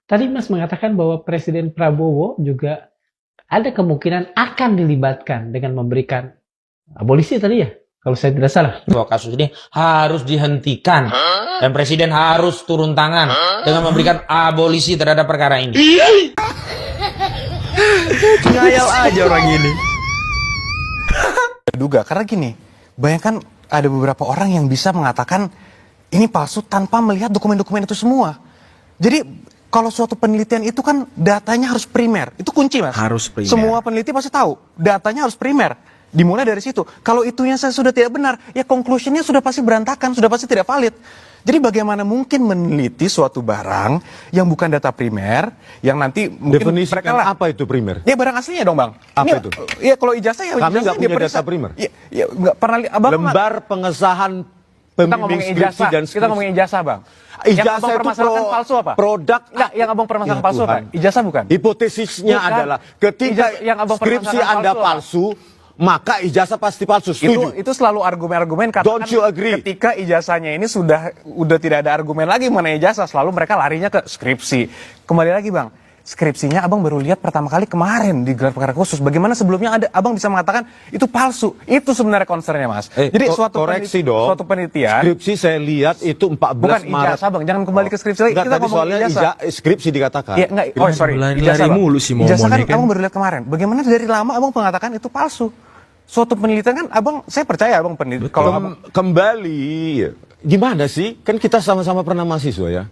Tadi Mas mengatakan bahwa Presiden Prabowo juga ada kemungkinan akan dilibatkan dengan memberikan abolisi tadi ya, kalau saya tidak salah. Bahwa kasus ini harus dihentikan dan presiden harus turun tangan dengan memberikan abolisi terhadap perkara ini. Ngayal aja orang ini. Duga karena gini, bayangkan ada beberapa orang yang bisa mengatakan ini palsu tanpa melihat dokumen-dokumen itu semua. Jadi kalau suatu penelitian itu kan datanya harus primer, itu kunci Mas. Harus primer. Semua peneliti pasti tahu, datanya harus primer. Dimulai dari situ. Kalau itunya saya sudah tidak benar, ya conclusionnya sudah pasti berantakan, sudah pasti tidak valid. Jadi bagaimana mungkin meneliti suatu barang yang bukan data primer, yang nanti mungkin Definisikan apa itu primer? Ya barang aslinya dong Bang. Apa Ini, itu? Ya kalau ijazah ya Kami ijazah nggak punya diperiksa. data primer. Ya nggak pernah Abang Lembar pengesahan kita pembimbing ngomongin skripsi ijazah, dan kita skripsi. ngomongin ijazah Bang. Yang Ijazah abang itu permasalahkan palsu apa? Produk. Enggak, yang abang permasalahkan Ya palsu apa? Tuhan. Ijazah bukan? Hipotesisnya Bukan. adalah ketika Yang abang skripsi permasalahkan Anda palsu apa? palsu, maka ijazah pasti palsu. Setuju? Itu selalu argumen-argumen katakan Don't you agree? ketika ijazahnya ini sudah tidak ada argumen lagi mengenai ijazah, selalu mereka larinya ke skripsi. Kembali lagi Bang, skripsinya abang baru lihat pertama kali kemarin di gelar perkara khusus. Bagaimana sebelumnya abang bisa mengatakan itu palsu? Itu sebenarnya concernnya Mas. Jadi koreksi dong. suatu penelitian. Skripsi saya lihat itu 14 Bukan Maret. ijazah Bang, jangan kembali ke skripsi lagi. Enggak, Kita tadi ngomong soalnya ijazah. skripsi dikatakan. Iya, enggak. Oh, sorry. Lari-lari Ijazah, Bang. mulu si Momon Ijazah kan ya kan? abang baru lihat kemarin. Bagaimana dari lama abang mengatakan itu palsu? Suatu penelitian kan abang, saya percaya abang peneliti. Kalau abang Kembali, gimana sih? Kan kita sama-sama pernah mahasiswa ya.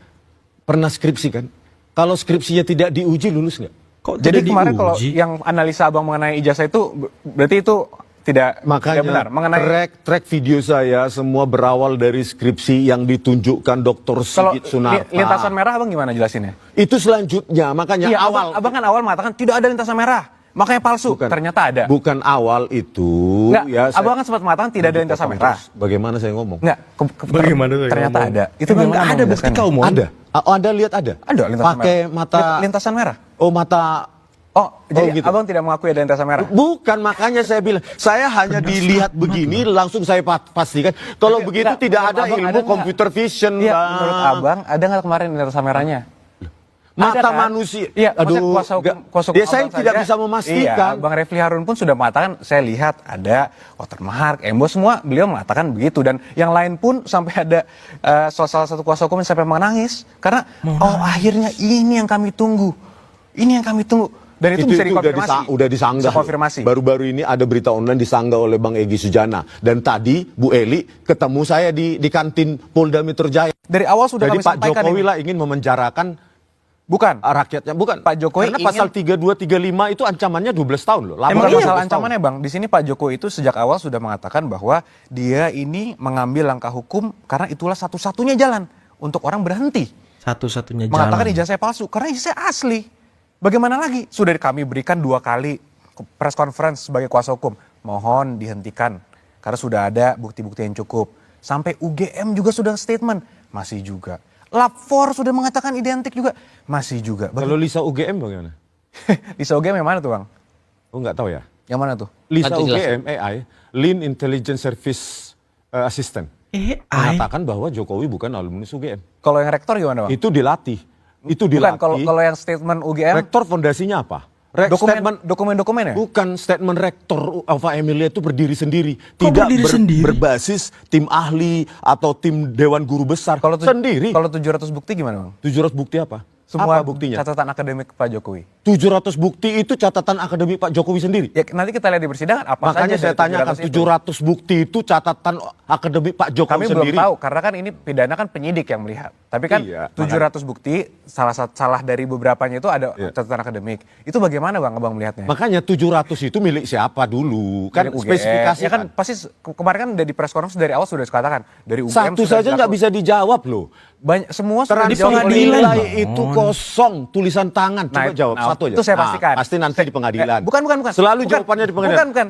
Pernah skripsi kan? Kalau skripsinya tidak diuji, lulus nggak? Kok jadi tidak kemarin kalau diuji? yang analisa abang mengenai ijazah itu berarti itu tidak Makanya tidak benar mengenai track video saya semua berawal dari skripsi yang ditunjukkan Dr. kalau Sigit Sunarta. lintasan merah abang gimana jelasinnya? Itu selanjutnya, makanya Iya, awal. abang kan awal mengatakan tidak ada lintasan merah. Makanya palsu. Ternyata ada. Bukan awal itu. Enggak, Ya, abang kan sempat mengatakan tidak ada lintasan merah. Bagaimana saya ngomong? Enggak, Bagaimana saya ternyata ngomong? ada. Itu Emang gimana nggak ada, abang bukti menjelaskannya? kau, Mon? Ada. Oh, Anda lihat ada? Ada lintasan Pakai merah. mata. Lintasan merah. Oh, mata. Oh, jadi gitu. abang tidak mengakui ada lintasan merah. Bukan, makanya saya bilang, saya hanya dilihat begini, langsung saya pastikan. Kalau begitu Enggak, tidak menurut ada abang ilmu ada nggak? computer vision, Iya, Bang. menurut abang ada nggak kemarin lintasan merahnya? Mata Ada kan? manusia. Iya, maksudnya Aduh, kuasa hukum, nggak. kuasa hukum Ya, saya abang tidak saja. bisa memastikan. Iya, Bang Refli Harun pun sudah mengatakan, saya lihat ada watermark, embos semua, beliau mengatakan begitu. Dan yang lain pun sampai ada salah satu kuasa hukum yang sampai menangis. Karena, oh akhirnya ini yang kami tunggu. Ini yang kami tunggu. Dan itu, bisa dikonfirmasi. udah disanggah. Bisa konfirmasi. Baru-baru ini ada berita online disanggah oleh Bang Egy Sujana. Dan tadi Bu Eli ketemu saya di kantin Polda Metro Jaya. Dari awal sudah Jadi kami Pak sampaikan Jokowi ini. lah ingin memenjarakan Bukan. rakyatnya. Bukan. Pak Jokowi Karena ingin- pasal 32, 35 itu ancamannya 12 tahun loh. Emang 18 masalah tahun. ancamannya Bang, di sini Pak Jokowi itu sejak awal sudah mengatakan bahwa dia ini mengambil langkah hukum karena itulah satu-satunya jalan untuk orang berhenti. Satu-satunya Mengatakan jalan. ijazah palsu, karena ijazah asli. Bagaimana lagi? Sudah kami berikan 2 kali press conference sebagai kuasa hukum. Mohon dihentikan, karena sudah ada bukti-bukti yang cukup. Sampai UGM juga sudah statement, masih juga. Lab 4 sudah mengatakan identik juga, masih juga. Kalau Lisa UGM bagaimana? Lisa UGM yang mana tuh Bang? Oh nggak tahu ya. Yang mana tuh? Lisa Nanti UGM AI, Lean Intelligence Service Assistant, mengatakan bahwa Jokowi bukan alumnus UGM. Kalau yang rektor gimana Bang? Itu dilatih. Itu Bukan, dilatih. kalau yang statement UGM, Rektor fondasinya apa? Statement dokumen-dokumennya? bukan statement rektor Alfa Emilia itu berdiri sendiri, Kok tidak berdiri sendiri? berbasis tim ahli atau tim dewan guru besar. Sendiri. Kalau 700 bukti gimana Bang? 700 bukti apa? Semua apa buktinya? catatan akademik Pak Jokowi. 700 bukti itu catatan akademik Pak Jokowi sendiri. Ya nanti kita lihat di persidangan apa Makanya saja saya dari tanyakan 700 itu. 700 bukti itu catatan akademik Pak Jokowi Kami sendiri. belum tahu karena kan ini pidana kan penyidik yang melihat. Tapi kan Iya, 700 bukti salah dari beberapanya itu ada Iya. catatan akademik. Itu bagaimana Bang Abang melihatnya? Makanya 700 itu milik siapa dulu? Kan Milik UGM. spesifikasi Ya kan pasti kemarin kan dari press conference dari awal sudah dikatakan dari UGM satu sudah saja nggak dilakukan. bisa dijawab loh. Banyak semua sudah Terang dijawab oleh pengadilan, nilai Bang. itu kosong, tulisan tangan. Coba jawab satu aja. Itu saya pastikan. Pasti nanti di pengadilan. Bukan. Selalu Bukan. jawabannya di pengadilan. Bukan.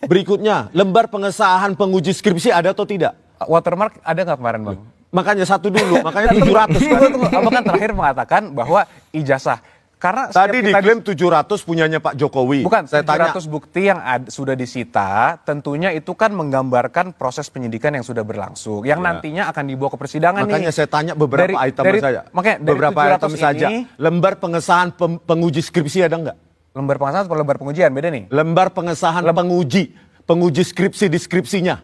Berikutnya, lembar pengesahan penguji skripsi ada atau tidak? Watermark ada nggak kemarin Bang? Makanya satu dulu, makanya 700 kan. Abang kan terakhir mengatakan bahwa ijazah Karena Tadi setiap kita diklaim 700 punyanya Pak Jokowi. bukan, Saya tanya, 700 bukti yang sudah disita, tentunya itu kan menggambarkan proses penyidikan yang sudah berlangsung, yang nantinya akan dibawa ke persidangan makanya nih. saya tanya beberapa item saja. Makanya dari Beberapa 700 item saja. ini, Lembar pengesahan penguji skripsi ada nggak? lembar pengesahan atau lembar pengujian, beda nih. Lembar pengesahan penguji skripsi deskripsinya.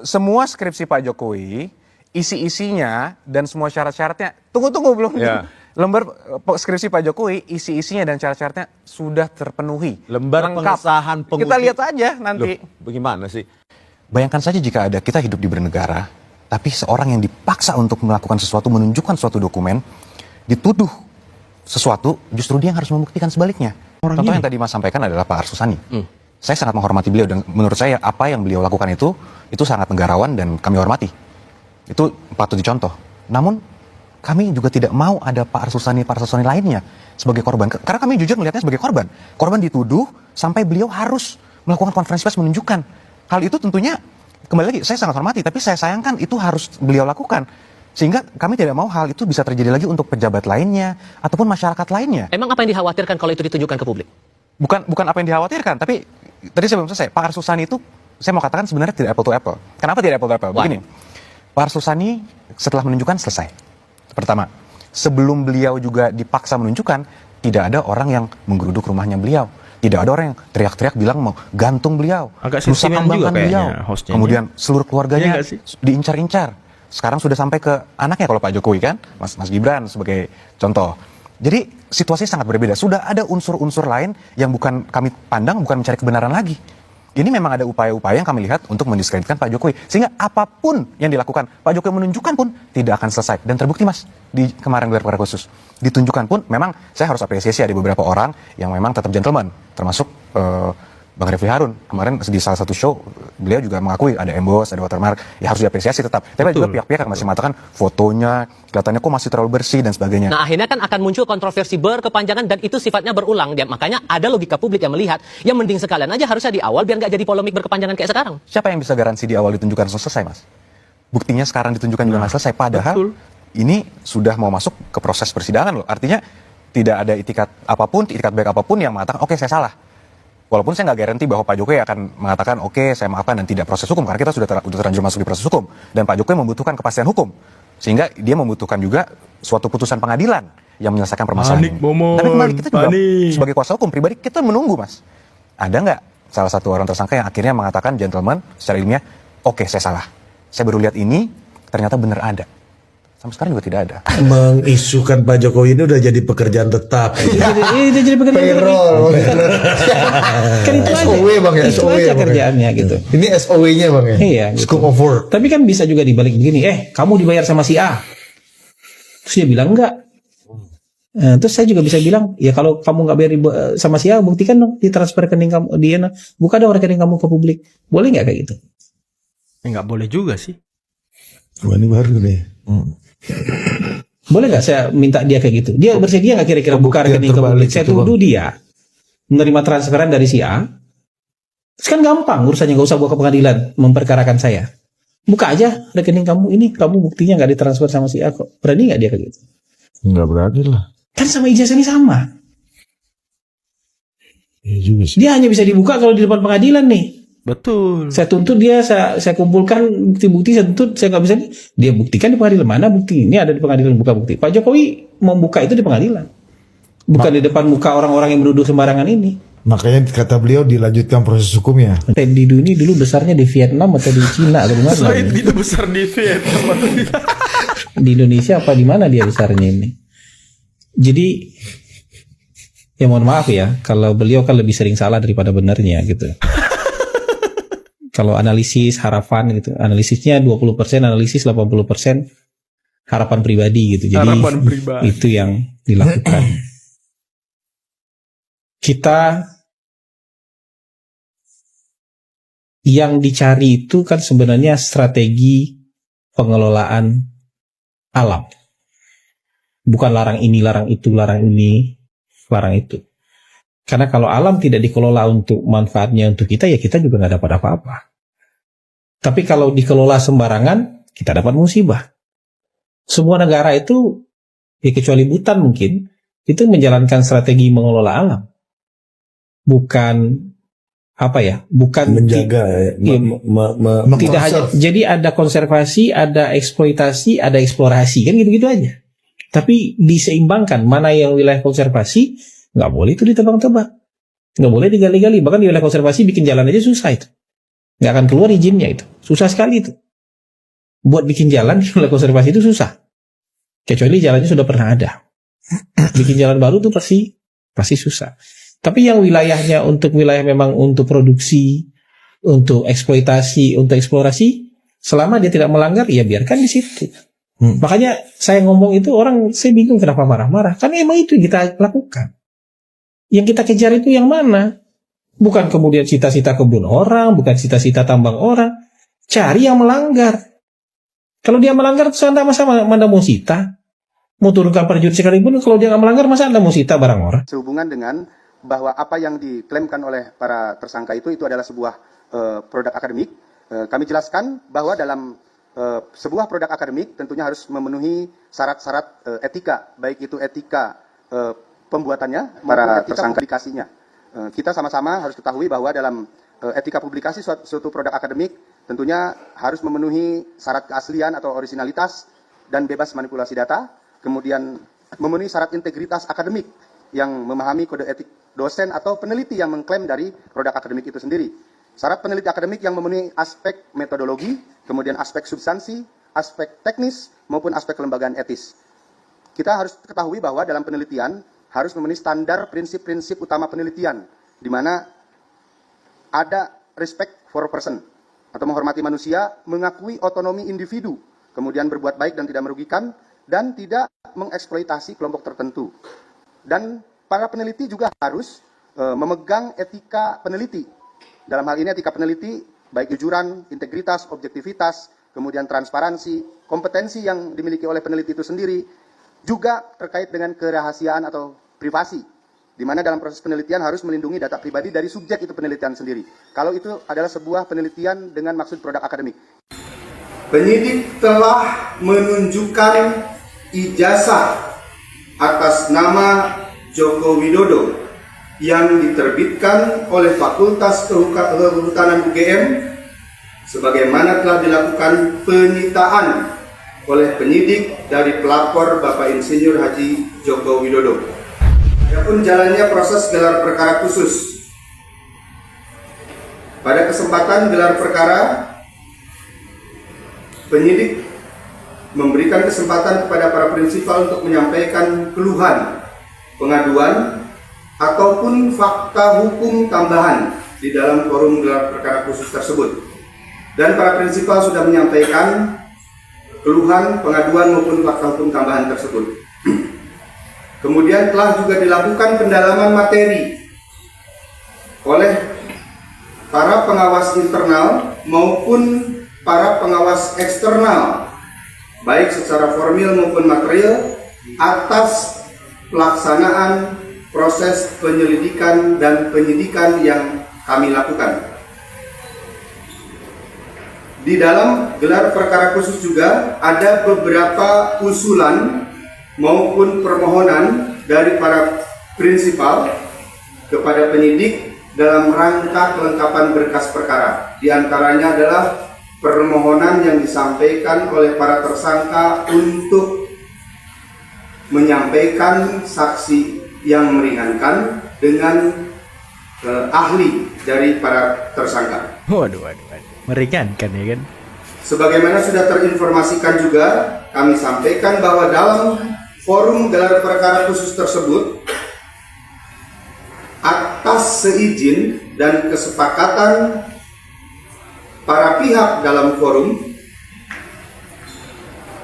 Semua skripsi Pak Jokowi, isi-isinya dan semua syarat-syaratnya, tunggu belum. Ya. Lembar skripsi Pak Jokowi, isi-isinya dan syarat-syaratnya sudah terpenuhi. Lembar Lengkap. pengesahan penguji. Kita lihat aja nanti. Loh, bagaimana sih? Bayangkan saja jika ada kita hidup di bernegara, tapi seorang yang dipaksa untuk melakukan sesuatu, menunjukkan suatu dokumen, dituduh sesuatu, justru dia yang harus membuktikan sebaliknya. Contoh yang tadi Mas sampaikan adalah Pak Arsusani. Saya sangat menghormati beliau dan menurut saya apa yang beliau lakukan itu sangat negarawan dan kami hormati. Itu patut dicontoh. Namun kami juga tidak mau ada Pak Arsusani lainnya sebagai korban. Karena kami jujur melihatnya sebagai korban. Korban dituduh sampai beliau harus melakukan konferensi pers menunjukkan. Hal itu tentunya, kembali lagi, saya sangat hormati, tapi saya sayangkan itu harus beliau lakukan. Sehingga kami tidak mau hal itu bisa terjadi lagi untuk pejabat lainnya, ataupun masyarakat lainnya. Emang apa yang dikhawatirkan kalau itu ditunjukkan ke publik? Bukan apa yang dikhawatirkan, tapi tadi saya belum selesai. Pak Arsusani itu, saya mau katakan sebenarnya tidak apple to apple. Kenapa tidak apple to apple? Begini, Pak Arsusani setelah menunjukkan selesai. Pertama, sebelum beliau juga dipaksa menunjukkan, tidak ada orang yang menggeruduk rumahnya beliau. Tidak ada orang yang teriak-teriak bilang mau gantung beliau. Agak rusak sentimen juga kembangkan beliau. kayaknya hostnya. Kemudian seluruh keluarganya Iya nggak sih? diincar-incar. Sekarang sudah sampai ke anaknya kalau Pak Jokowi kan, Mas Gibran sebagai contoh. Jadi situasinya sangat berbeda. Sudah ada unsur-unsur lain yang bukan kami pandang, bukan mencari kebenaran lagi. Ini memang ada upaya-upaya yang kami lihat untuk mendiskreditkan Pak Jokowi. Sehingga apapun yang dilakukan, Pak Jokowi menunjukkan pun tidak akan selesai. Dan terbukti Mas, di kemarin gelar perkara khusus. Ditunjukkan pun, memang saya harus apresiasi ada beberapa orang yang memang tetap gentleman. Termasuk Bang Refli Harun. Kemarin di salah satu show, beliau juga mengakui ada emboss, ada watermark. Ya harus diapresiasi tetap. Tapi ada juga pihak-pihak yang masih mengatakan fotonya, kelihatannya kok masih terlalu bersih dan sebagainya. Nah, akhirnya kan akan muncul kontroversi berkepanjangan dan itu sifatnya berulang. Makanya ada logika publik yang melihat, yang mending sekalian aja harusnya di awal biar nggak jadi polemik berkepanjangan kayak sekarang. Siapa yang bisa garansi di awal ditunjukkan langsung selesai, Mas? Buktinya sekarang ditunjukkan juga nggak selesai. Padahal ini sudah mau masuk ke proses persidangan loh. Artinya tidak ada itikat baik apapun yang mengatakan, oke, saya salah. Walaupun saya nggak garanti bahwa Pak Jokowi akan mengatakan, oke, saya maafkan dan tidak proses hukum. Karena kita sudah terlanjur masuk di proses hukum. Dan Pak Jokowi membutuhkan kepastian hukum. Sehingga dia membutuhkan juga suatu putusan pengadilan yang menyelesaikan permasalahan ini. Tapi kembali kita juga sebagai kuasa hukum pribadi, kita menunggu, Mas. Ada nggak salah satu orang tersangka yang akhirnya mengatakan, gentleman, secara ilmiah, oke, saya salah. Saya baru lihat ini, ternyata benar ada. Sampai sekarang juga tidak ada. Mengisukan Pak Jokowi ini udah jadi pekerjaan tetap. Itu jadi pekerjaan Payroll. kan itu aja. SOW bang ya, Itu SOW aja ya, Bang, ya. kerjaannya gitu. Ini SOW-nya bang ya. Iya, gitu. Scope of work. Tapi kan bisa juga dibalik begini, kamu dibayar sama si A. Terus dia bilang enggak. Terus saya juga bisa bilang, ya kalau kamu nggak bayar sama si A, buktikan dong ditransfer rekening kamu, buka dong rekening kamu ke publik. Boleh nggak kayak gitu? Nggak boleh juga sih. Wah ini baru nih. Boleh nggak saya minta dia kayak gitu? Dia bersedia nggak kira-kira buka rekening ke publik? Saya tuduh dia menerima transferan dari si A. Terus kan gampang urusannya, nggak usah bawa ke pengadilan memperkarakan saya. Buka aja rekening kamu, ini kamu buktinya nggak ditransfer sama si A kok. Berani nggak dia kayak gitu? Nggak berani lah. Kan sama ijazah ini sama. Iya juga sih. Dia hanya bisa dibuka kalau di depan pengadilan nih. Betul. Saya tuntut dia, saya kumpulkan bukti-bukti, saya tuntut, saya nggak bisa. Dia buktikan di pengadilan, mana bukti? Ini ada di pengadilan, buka bukti. Pak Jokowi membuka itu di pengadilan, bukan di depan muka orang-orang yang menuduh sembarangan ini. Makanya kata beliau dilanjutkan proses hukumnya. Ted Didu ini dulu besarnya di Vietnam atau di Cina atau di mana? Itu besar di Vietnam atau Di Indonesia apa di mana dia besarnya ini? Jadi ya mohon maaf ya, kalau beliau kan lebih sering salah daripada benarnya gitu. Kalau analisis harapan gitu, analisisnya 20%, analisis 80%, harapan pribadi gitu. Jadi Harapan pribadi. itu yang dilakukan. Kita yang dicari itu kan sebenarnya strategi pengelolaan alam. Bukan larang ini, larang itu, larang ini, larang itu. Karena kalau alam tidak dikelola untuk manfaatnya untuk kita, ya kita juga nggak dapat apa-apa. Tapi kalau dikelola sembarangan, kita dapat musibah. Semua negara itu, ya kecuali Bhutan mungkin, itu menjalankan strategi mengelola alam, bukan bukan menjaga tidak hanya. Jadi ada konservasi, ada eksploitasi, ada eksplorasi, kan gitu-gitu aja. Tapi diseimbangkan, mana yang wilayah konservasi nggak boleh itu ditebang-tebang, nggak boleh digali-gali. Bahkan di wilayah konservasi bikin jalan aja susah itu, nggak akan keluar izinnya, itu susah sekali itu. Buat bikin jalan di wilayah konservasi itu susah, kecuali jalannya sudah pernah ada. Bikin jalan baru tuh pasti susah. Tapi yang wilayahnya untuk wilayah memang untuk produksi, untuk eksploitasi, untuk eksplorasi, selama dia tidak melanggar, ya biarkan di situ. Makanya saya ngomong itu saya bingung kenapa marah-marah. Karena emang itu yang kita lakukan. Yang kita kejar itu yang mana? Bukan kemudian cita-cita kebun orang, bukan cita-cita tambang orang. Cari yang melanggar. Kalau dia melanggar, terus Anda mau sita? Mau turunkan prajurit sekalipun, kalau dia nggak melanggar, masa Anda mau sita barang orang? Sehubungan dengan bahwa apa yang diklaimkan oleh para tersangka itu adalah sebuah produk akademik, kami jelaskan bahwa dalam sebuah produk akademik tentunya harus memenuhi syarat-syarat etika, baik itu etika pembuatannya, para tersangka publikasinya. Kita sama-sama harus ketahui bahwa dalam etika publikasi suatu produk akademik tentunya harus memenuhi syarat keaslian atau originalitas dan bebas manipulasi data, kemudian memenuhi syarat integritas akademik yang memahami kode etik dosen atau peneliti yang mengklaim dari produk akademik itu sendiri. Syarat peneliti akademik yang memenuhi aspek metodologi, kemudian aspek substansi, aspek teknis, maupun aspek kelembagaan etis. Kita harus ketahui bahwa dalam penelitian harus memenuhi standar prinsip-prinsip utama penelitian, di mana ada respect for person, atau menghormati manusia, mengakui otonomi individu, kemudian berbuat baik dan tidak merugikan, dan tidak mengeksploitasi kelompok tertentu. Dan para peneliti juga harus memegang etika peneliti. Dalam hal ini etika peneliti, baik kejujuran, integritas, objektivitas, kemudian transparansi, kompetensi yang dimiliki oleh peneliti itu sendiri, juga terkait dengan kerahasiaan atau privasi, di mana dalam proses penelitian harus melindungi data pribadi dari subjek itu penelitian sendiri. Kalau itu adalah sebuah penelitian dengan maksud produk akademik. Penyidik telah menunjukkan ijazah atas nama Joko Widodo yang diterbitkan oleh Fakultas Kehutanan UGM sebagaimana telah dilakukan penyitaan oleh penyidik dari pelapor Bapak Insinyur Haji Joko Widodo. Adapun jalannya proses gelar perkara khusus. Pada kesempatan gelar perkara, penyidik memberikan kesempatan kepada para prinsipal untuk menyampaikan keluhan, pengaduan, ataupun fakta hukum tambahan di dalam forum gelar perkara khusus tersebut. Dan para prinsipal sudah menyampaikan keluhan, pengaduan maupun fakta hukum tambahan tersebut. Kemudian telah juga dilakukan pendalaman materi oleh para pengawas internal maupun para pengawas eksternal, baik secara formil maupun material, atas pelaksanaan proses penyelidikan dan penyidikan yang kami lakukan. Di dalam gelar perkara khusus juga ada beberapa usulan maupun permohonan dari para prinsipal kepada penyidik dalam rangka kelengkapan berkas perkara. Di antaranya adalah permohonan yang disampaikan oleh para tersangka untuk menyampaikan saksi yang meringankan dengan ahli dari para tersangka. Waduh. Meringankan ya kan? Sebagaimana sudah terinformasikan juga, kami sampaikan bahwa dalam forum gelar perkara khusus tersebut, atas seizin dan kesepakatan para pihak dalam forum,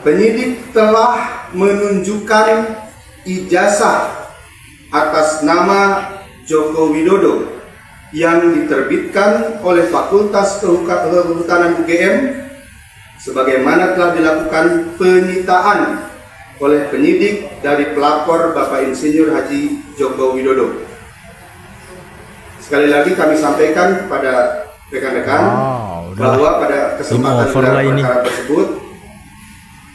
penyidik telah menunjukkan ijazah atas nama Joko Widodo yang diterbitkan oleh Fakultas Kehutanan UGM sebagaimana telah dilakukan penyitaan oleh penyidik dari pelapor Bapak Insinyur Haji Joko Widodo. Sekali lagi kami sampaikan kepada rekan-rekan bahwa pada kesempatan gelar perkara tersebut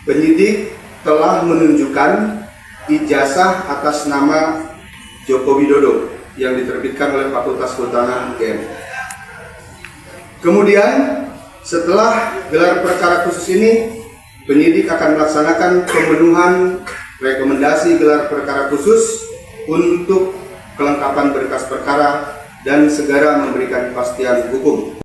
penyidik telah menunjukkan ijazah atas nama Joko Widodo yang diterbitkan oleh Fakultas Kehutanan UGM. Kemudian setelah gelar perkara khusus ini, penyidik akan melaksanakan pemenuhan rekomendasi gelar perkara khusus untuk kelengkapan berkas perkara dan segera memberikan kepastian hukum.